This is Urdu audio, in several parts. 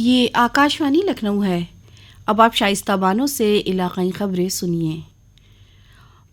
یہ آکاشوانی لکھنؤ ہے۔ اب آپ شائستہ بانو سے علاقائی خبریں سنیے۔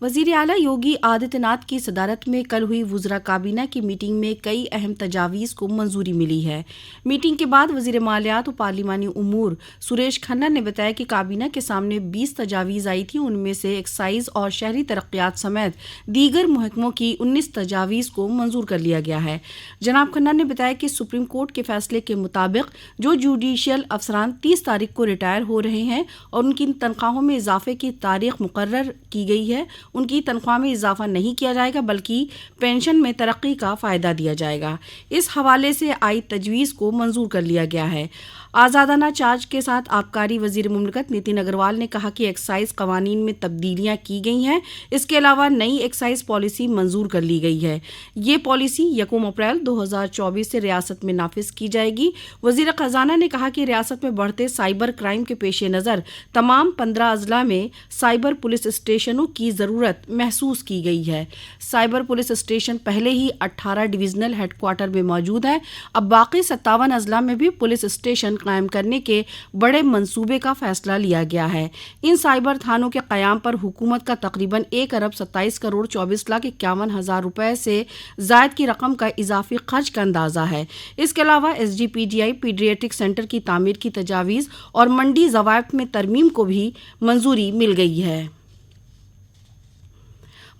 وزیر اعلیٰ یوگی آدتیہ ناتھ کی صدارت میں کل ہوئی وزراء کابینہ کی میٹنگ میں کئی اہم تجاویز کو منظوری ملی ہے۔ میٹنگ کے بعد وزیر مالیات و پارلیمانی امور سریش کھنہ نے بتایا کہ کابینہ کے سامنے 20 تجاویز آئی تھیں، ان میں سے ایکسائز اور شہری ترقیات سمیت دیگر محکموں کی 19 تجاویز کو منظور کر لیا گیا ہے۔ جناب کھنہ نے بتایا کہ سپریم کورٹ کے فیصلے کے مطابق جو جوڈیشل افسران 30 تاریخ کو ریٹائر ہو رہے ہیں اور ان کی تنخواہوں میں اضافے کی تاریخ مقرر کی گئی ہے، ان کی تنخواہ میں اضافہ نہیں کیا جائے گا بلکہ پینشن میں ترقی کا فائدہ دیا جائے گا۔ اس حوالے سے آئی تجویز کو منظور کر لیا گیا ہے۔ آزادانہ چارج کے ساتھ آبکاری وزیر مملکت نتن اگروال نے کہا کہ ایکسائز قوانین میں تبدیلیاں کی گئی ہیں، اس کے علاوہ نئی ایکسائز پالیسی منظور کر لی گئی ہے۔ یہ پالیسی 1 اپریل 2024 سے ریاست میں نافذ کی جائے گی۔ وزیر خزانہ نے کہا کہ ریاست میں بڑھتے سائبر کرائم کے پیش نظر تمام 15 اضلاع میں سائبر پولیس اسٹیشنوں کی ضرورت محسوس کی گئی ہے۔ سائبر پولیس اسٹیشن پہلے ہی 18 ڈویژنل ہیڈ کوارٹر میں موجود ہے۔ اب باقی 57 اضلاع میں بھی پولیس اسٹیشن قائم کرنے کے بڑے منصوبے کا فیصلہ لیا گیا ہے۔ ان سائبر تھانوں کے قیام پر حکومت کا تقریباً 1,27,24,51,000 روپے سے زائد کی رقم کا اضافی خرچ کا اندازہ ہے۔ اس کے علاوہ SGPGI پیڈیاٹرک سینٹر کی تعمیر کی تجاویز اور منڈی ضوابط میں ترمیم کو بھی منظوری مل گئی ہے۔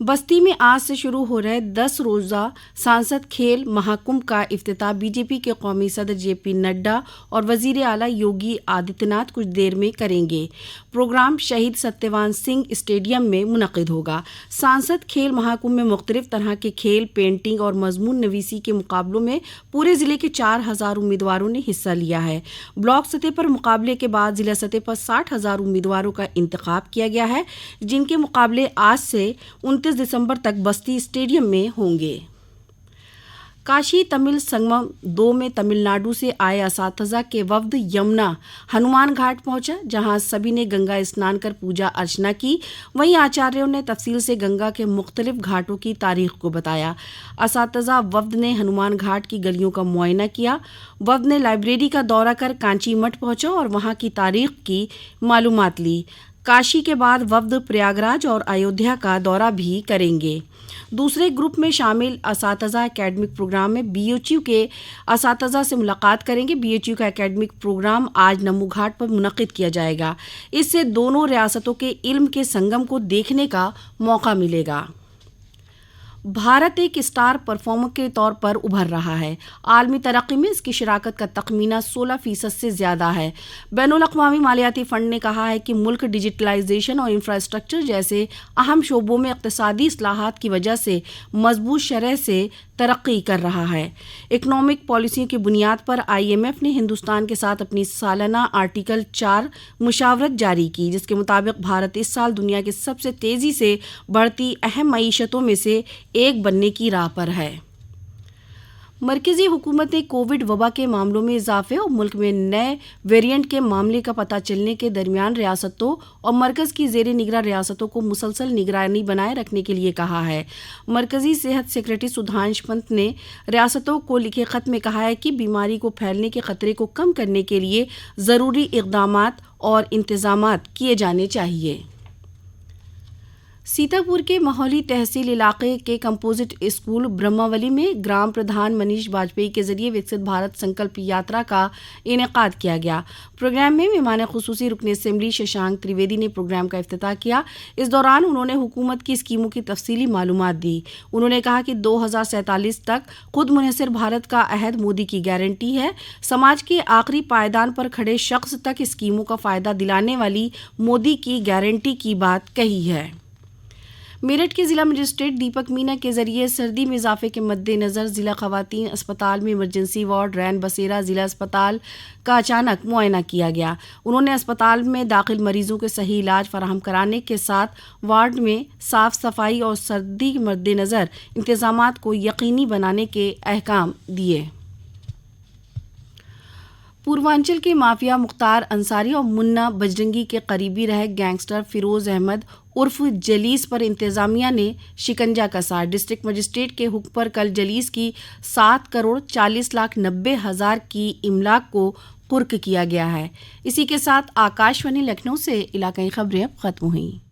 بستی میں آج سے شروع ہو رہے 10 روزہ سانسد کھیل مہاکمبھ کا افتتاح BJP کے قومی صدر JP نڈا اور وزیر اعلیٰ یوگی آدتیہ ناتھ کچھ دیر میں کریں گے۔ پروگرام شہید ستیوان سنگھ اسٹیڈیم میں منعقد ہوگا۔ سانسد کھیل مہاکمبھ میں مختلف طرح کے کھیل، پینٹنگ اور مضمون نویسی کے مقابلوں میں پورے ضلع کے 4000 امیدواروں نے حصہ لیا ہے۔ بلاک سطح پر مقابلے کے بعد ضلع سطح پر 60,000 امیدواروں کا انتخاب کیا گیا ہے، جن کے مقابلے آج سے 29 دسمبر تک بستی اسٹیڈیم میں ہوں گے۔ کاشی تمل سنگمم 2 میں تمل ناڈو سے آئے اساتذہ کے وفد یمنا ہنومان گھاٹ پہنچا، جہاں سبھی نے گنگا اسنان کر پوجا ارچنا کی۔ وہیں آچاریوں نے تفصیل سے گنگا کے مختلف گھاٹوں کی تاریخ کو بتایا۔ اساتذہ وفد نے ہنومان گھاٹ کی گلیوں کا معائنہ کیا۔ وفد نے لائبریری کا دورہ کر کانچی مٹھ پہنچا اور وہاں کی تاریخ کی معلومات لی۔ کاشی کے بعد وفد پریاگراج اور ایودھیا کا دورہ بھی کریں گے۔ دوسرے گروپ میں شامل اساتذہ اکیڈمک پروگرام میں BHU کے اساتذہ سے ملاقات کریں گے۔ BHU کا اکیڈمک پروگرام آج نمو گھاٹ پر منعقد کیا جائے گا۔ اس سے دونوں ریاستوں کے علم کے سنگم کو دیکھنے کا موقع ملے گا۔ بھارت ایک اسٹار پرفارمر کے طور پر ابھر رہا ہے۔ عالمی ترقی میں اس کی شراکت کا تخمینہ 16% سے زیادہ ہے۔ بین الاقوامی مالیاتی فنڈ نے کہا ہے کہ ملک ڈیجیٹلائزیشن اور انفراسٹرکچر جیسے اہم شعبوں میں اقتصادی اصلاحات کی وجہ سے مضبوط شرح سے ترقی کر رہا ہے۔ اکنامک پالیسیوں کی بنیاد پر IMF نے ہندوستان کے ساتھ اپنی سالانہ آرٹیکل 4 مشاورت جاری کی، جس کے مطابق بھارت اس سال دنیا کے سب سے تیزی سے بڑھتی اہم معیشتوں میں سے ایک بننے کی راہ پر ہے۔ مرکزی حکومت نے کووڈ وبا کے معاملوں میں اضافے اور ملک میں نئے ویرینٹ کے معاملے کا پتہ چلنے کے درمیان ریاستوں اور مرکز کی زیر نگراں ریاستوں کو مسلسل نگرانی بنائے رکھنے کے لیے کہا ہے۔ مرکزی صحت سیکریٹری سدھانش پنت نے ریاستوں کو لکھے خط میں کہا ہے کہ بیماری کو پھیلنے کے خطرے کو کم کرنے کے لیے ضروری اقدامات اور انتظامات کیے جانے چاہیے۔ سیتاپور کے ماحولی تحصیل علاقے کے کمپوزٹ اسکول برہماولی میں گرام پردھان منیش واجپئی کے ذریعے وکست بھارت سنکلپ یاترا کا انعقاد کیا گیا۔ پروگرام میں مہمان خصوصی رکن اسمبلی ششانک تریویدی نے پروگرام کا افتتاح کیا۔ اس دوران انہوں نے حکومت کی اسکیموں کی تفصیلی معلومات دی۔ انہوں نے کہا کہ 2047 تک خود منحصر بھارت کا عہد مودی کی گارنٹی ہے۔ سماج کے آخری پائیدان پر کھڑے شخص تک اسکیموں کا فائدہ دلانے والی مودی کی گارنٹی کی بات کہی ہے۔ میرٹھ کے ضلع مجسٹریٹ دیپک مینا کے ذریعے سردی میں اضافے کے مد نظر ضلع خواتین اسپتال میں ایمرجنسی وارڈ رین بسیرا ضلع اسپتال کا اچانک معائنہ کیا گیا۔ انہوں نے اسپتال میں داخل مریضوں کے صحیح علاج فراہم کرانے کے ساتھ وارڈ میں صاف صفائی اور سردی کے مد نظر انتظامات کو یقینی بنانے کے احکام دیے۔ پوروانچل کے مافیا مختار انصاری اور منا بجرنگی کے قریبی رہے گینگسٹر فیروز احمد عرف جلیس پر انتظامیہ نے شکنجا کسا۔ ڈسٹرکٹ مجسٹریٹ کے حکم پر کل جلیس کی 7,40,90,000 کی املاک کو قرق کیا گیا ہے۔ اسی کے ساتھ آکاشوانی لکھنؤ سے علاقائی خبریں اب ختم ہوئیں۔